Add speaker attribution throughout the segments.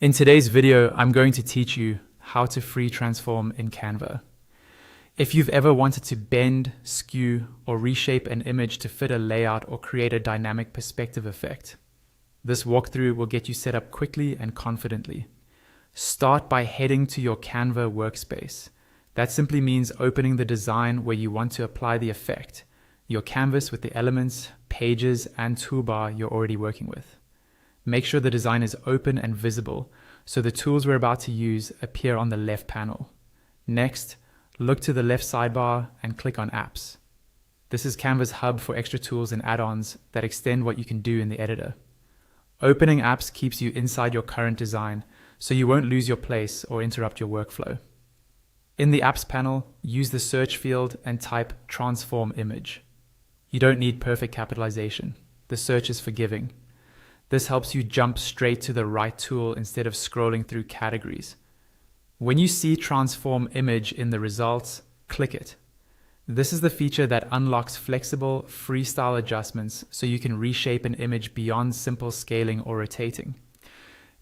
Speaker 1: In today's video, I'm going to teach you how to free transform in Canva. If you've ever wanted to bend, skew, or reshape an image to fit a layout or create a dynamic perspective effect, this walkthrough will get you set up quickly and confidently. Start by heading to your Canva workspace. That simply means opening the design where you want to apply the effect, your canvas with the elements, pages, and toolbar you're already working with. Make sure the design is open and visible so the tools we're about to use appear on the left panel. Next, look to the left sidebar and click on Apps. This is Canva's hub for extra tools and add-ons that extend what you can do in the editor. Opening Apps keeps you inside your current design, so you won't lose your place or interrupt your workflow. In the Apps panel, use the search field and type Transform Image. You don't need perfect capitalization. The search is forgiving. This helps you jump straight to the right tool instead of scrolling through categories. When you see Transform Image in the results, click it. This is the feature that unlocks flexible, freestyle adjustments so you can reshape an image beyond simple scaling or rotating.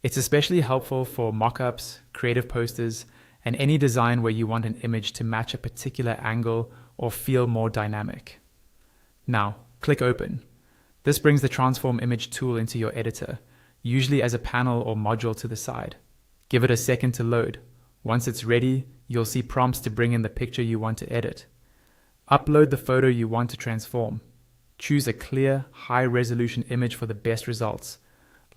Speaker 1: It's especially helpful for mockups, creative posters, and any design where you want an image to match a particular angle or feel more dynamic. Now, click Open. This brings the Transform Image tool into your editor, usually as a panel or module to the side. Give it a second to load. Once it's ready, you'll see prompts to bring in the picture you want to edit. Upload the photo you want to transform. Choose a clear, high-resolution image for the best results.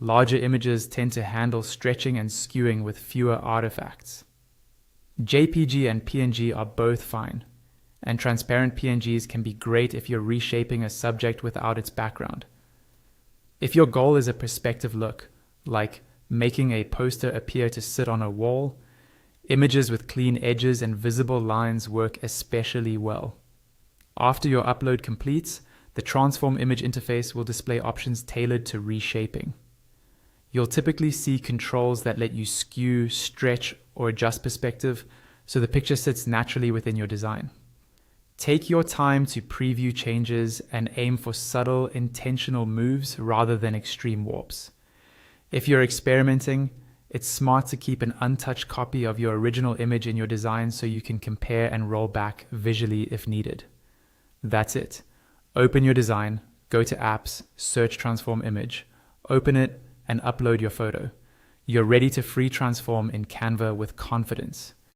Speaker 1: Larger images tend to handle stretching and skewing with fewer artifacts. JPG and PNG are both fine, and transparent PNGs can be great if you're reshaping a subject without its background. If your goal is a perspective look, like making a poster appear to sit on a wall, images with clean edges and visible lines work especially well. After your upload completes, the Transform Image interface will display options tailored to reshaping. You'll typically see controls that let you skew, stretch, or adjust perspective so the picture sits naturally within your design. Take your time to preview changes and aim for subtle, intentional moves rather than extreme warps. If you're experimenting, it's smart to keep an untouched copy of your original image in your design so you can compare and roll back visually if needed. That's it. Open your design, go to Apps, search Transform Image, open it, and upload your photo. You're ready to free transform in Canva with confidence.